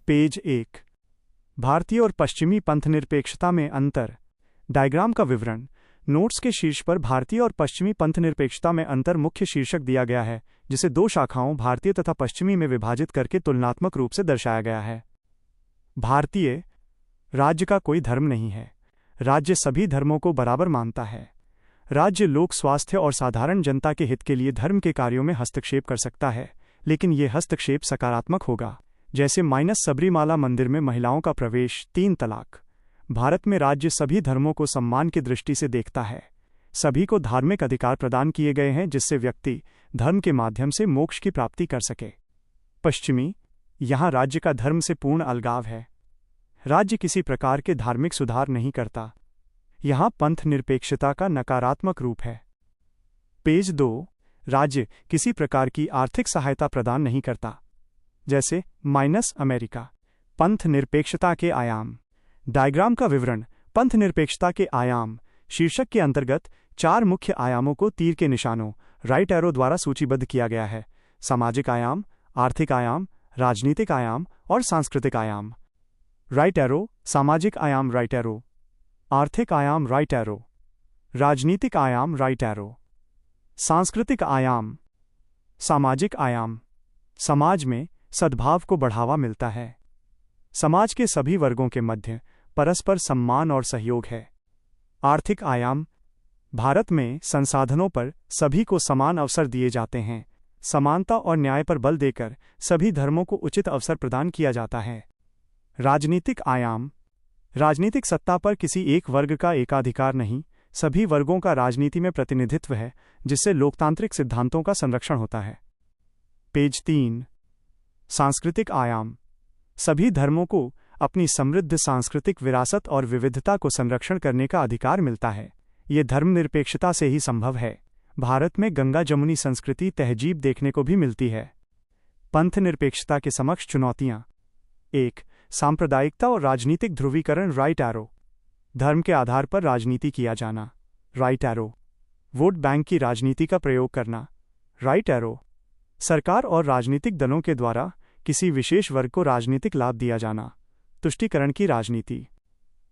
Page 1। भारतीय और पश्चिमी पंथनिरपेक्षता में अंतर। डायग्राम का विवरण। नोट्स के शीर्ष पर भारतीय और पश्चिमी पंथनिरपेक्षता में अंतर मुख्य शीर्षक दिया गया है, जिसे दो शाखाओं भारतीय तथा पश्चिमी में विभाजित करके तुलनात्मक रूप से दर्शाया गया है। भारतीय राज्य का कोई धर्म नहीं है। राज्य सभी धर्मों को बराबर मानता है। राज्य लोक स्वास्थ्य और साधारण जनता के हित के लिए धर्म के कार्यों में हस्तक्षेप कर सकता है, लेकिन ये हस्तक्षेप सकारात्मक होगा, जैसे सबरीमाला मंदिर में महिलाओं का प्रवेश, 3 तलाक। भारत में राज्य सभी धर्मों को सम्मान की दृष्टि से देखता है। सभी को धार्मिक अधिकार प्रदान किए गए हैं, जिससे व्यक्ति धर्म के माध्यम से मोक्ष की प्राप्ति कर सके। पश्चिमी, यहाँ राज्य का धर्म से पूर्ण अलगाव है। राज्य किसी प्रकार के धार्मिक सुधार नहीं करता। यहाँ पंथ निरपेक्षता का नकारात्मक रूप है। पेज 2। राज्य किसी प्रकार की आर्थिक सहायता प्रदान नहीं करता, जैसे अमेरिका। पंथ निरपेक्षता के आयाम। डायग्राम का विवरण। पंथ निरपेक्षता के आयाम शीर्षक के अंतर्गत 4 मुख्य आयामों को तीर के निशानों राइट एरो द्वारा सूचीबद्ध किया गया है: सामाजिक आयाम, आर्थिक आयाम, राजनीतिक आयाम और सांस्कृतिक आयाम। राइट एरो, सामाजिक आयाम राइट एरो, आर्थिक आयाम राइट एरो, राजनीतिक आयाम राइट एरो, सांस्कृतिक आयाम। सामाजिक आयाम। समाज में सद्भाव को बढ़ावा मिलता है। समाज के सभी वर्गों के मध्य परस्पर सम्मान और सहयोग है। आर्थिक आयाम। भारत में संसाधनों पर सभी को समान अवसर दिए जाते हैं। समानता और न्याय पर बल देकर सभी धर्मों को उचित अवसर प्रदान किया जाता है। राजनीतिक आयाम। राजनीतिक सत्ता पर किसी एक वर्ग का एकाधिकार नहीं, सभी वर्गों का राजनीति में प्रतिनिधित्व है, जिससे लोकतांत्रिक सिद्धांतों का संरक्षण होता है। पेज 3। सांस्कृतिक आयाम। सभी धर्मों को अपनी समृद्ध सांस्कृतिक विरासत और विविधता को संरक्षण करने का अधिकार मिलता है। ये धर्मनिरपेक्षता से ही संभव है। भारत में गंगा जमुनी संस्कृति तहजीब देखने को भी मिलती है। पंथ निरपेक्षता के समक्ष चुनौतियां। 1. सांप्रदायिकता और राजनीतिक ध्रुवीकरण राइट एरो। धर्म के आधार पर राजनीति किया जाना राइट एरो। वोट बैंक की राजनीति का प्रयोग करना राइट एरो। सरकार और राजनीतिक दलों के द्वारा किसी विशेष वर्ग को राजनीतिक लाभ दिया जाना तुष्टीकरण की राजनीति।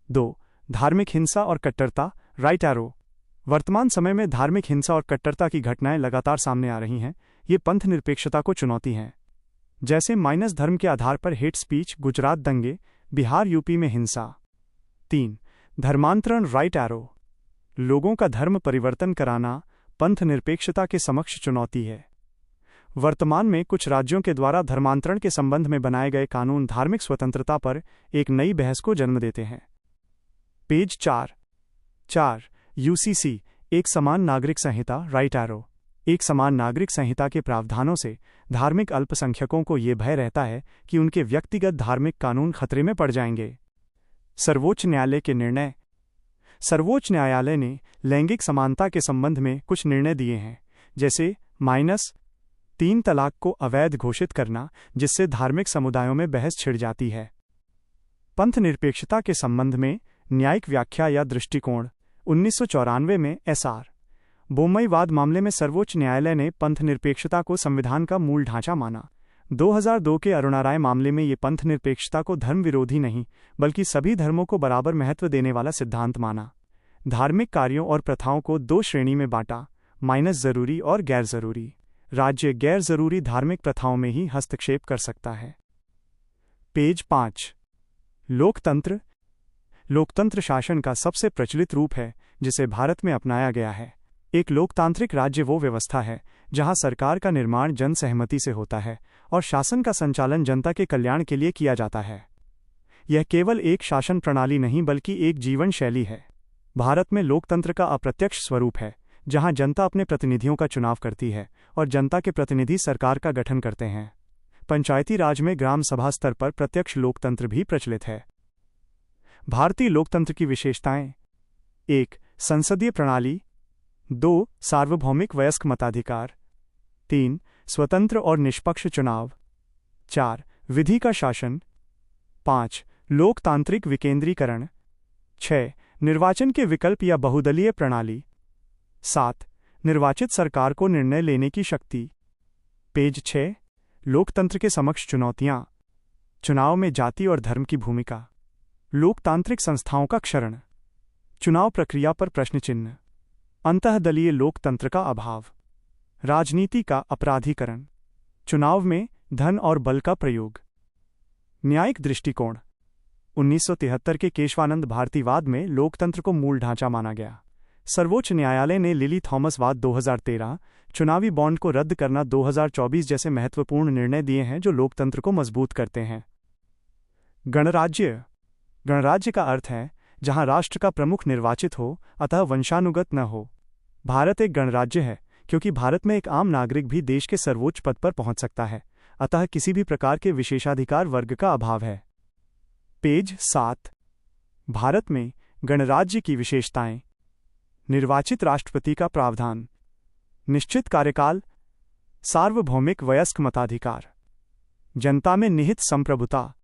2. धार्मिक हिंसा और कट्टरता राइट एरो। वर्तमान समय में धार्मिक हिंसा और कट्टरता की घटनाएं लगातार सामने आ रही हैं। ये पंथ निरपेक्षता को चुनौती हैं, जैसे धर्म के आधार पर हेट स्पीच, गुजरात दंगे, बिहार यूपी में हिंसा। 3. धर्मांतरण राइट एरो। लोगों का धर्म परिवर्तन कराना पंथ निरपेक्षता के समक्ष चुनौती है। वर्तमान में कुछ राज्यों के द्वारा धर्मांतरण के संबंध में बनाए गए कानून धार्मिक स्वतंत्रता पर एक नई बहस को जन्म देते हैं। पेज 4। यूसीसी एक समान नागरिक संहिता राइट एरो। एक समान नागरिक संहिता के प्रावधानों से धार्मिक अल्पसंख्यकों को ये भय रहता है कि उनके व्यक्तिगत धार्मिक कानून खतरे में पड़ जाएंगे। सर्वोच्च न्यायालय के निर्णय। सर्वोच्च न्यायालय ने लैंगिक समानता के संबंध में कुछ निर्णय दिए हैं, जैसे -3 तलाक को अवैध घोषित करना, जिससे धार्मिक समुदायों में बहस छिड़ जाती है। पंथ निरपेक्षता के संबंध में न्यायिक व्याख्या या दृष्टिकोण। 1994 में SR बोम्मईवाद मामले में सर्वोच्च न्यायालय ने पंथ निरपेक्षता को संविधान का मूल ढांचा माना। 2002 के अरुणा राय मामले में ये पंथ निरपेक्षता को धर्म विरोधी नहीं, बल्कि सभी धर्मों को बराबर महत्व देने वाला सिद्धांत माना। धार्मिक कार्यों और प्रथाओं को 2 श्रेणी में बांटा: जरूरी और गैर जरूरी। राज्य गैर जरूरी धार्मिक प्रथाओं में ही हस्तक्षेप कर सकता है। पेज 5। लोकतंत्र। लोकतंत्र शासन का सबसे प्रचलित रूप है, जिसे भारत में अपनाया गया है। एक लोकतांत्रिक राज्य वो व्यवस्था है जहां सरकार का निर्माण जन सहमति से होता है और शासन का संचालन जनता के कल्याण के लिए किया जाता है। यह केवल एक शासन प्रणाली नहीं, बल्कि एक जीवन शैली है। भारत में लोकतंत्र का अप्रत्यक्ष स्वरूप है, जहां जनता अपने प्रतिनिधियों का चुनाव करती है और जनता के प्रतिनिधि सरकार का गठन करते हैं। पंचायती राज में ग्राम सभा स्तर पर प्रत्यक्ष लोकतंत्र भी प्रचलित है। भारतीय लोकतंत्र की विशेषताएं। 1. संसदीय प्रणाली। 2. सार्वभौमिक वयस्क मताधिकार। 3. स्वतंत्र और निष्पक्ष चुनाव। 4. विधि का शासन। 5. लोकतांत्रिक विकेंद्रीकरण। 6. निर्वाचन के विकल्प या बहुदलीय प्रणाली। 7. निर्वाचित सरकार को निर्णय लेने की शक्ति। पेज 6। लोकतंत्र के समक्ष चुनौतियां। चुनाव में जाति और धर्म की भूमिका, लोकतांत्रिक संस्थाओं का क्षरण, चुनाव प्रक्रिया पर प्रश्न चिन्ह, अंतःदलीय लोकतंत्र का अभाव, राजनीति का अपराधीकरण, चुनाव में धन और बल का प्रयोग। न्यायिक दृष्टिकोण, 1973 के केशवानंद भारतीवाद में लोकतंत्र को मूल ढांचा माना गया। सर्वोच्च न्यायालय ने लिली थॉमस वाद 2013, चुनावी बॉन्ड को रद्द करना 2024 जैसे महत्वपूर्ण निर्णय दिए हैं जो लोकतंत्र को मजबूत करते हैं। गणराज्य, गणराज्य का अर्थ है जहां राष्ट्र का प्रमुख निर्वाचित हो, अतः वंशानुगत न हो। भारत एक गणराज्य है क्योंकि भारत में एक आम नागरिक भी देश के सर्वोच्च पद पर पहुंच सकता है, अतः किसी भी प्रकार के विशेषाधिकार वर्ग का अभाव है। पेज 7। भारत में गणराज्य की विशेषताएं। निर्वाचित राष्ट्रपति का प्रावधान, निश्चित कार्यकाल, सार्वभौमिक वयस्क मताधिकार, जनता में निहित संप्रभुता,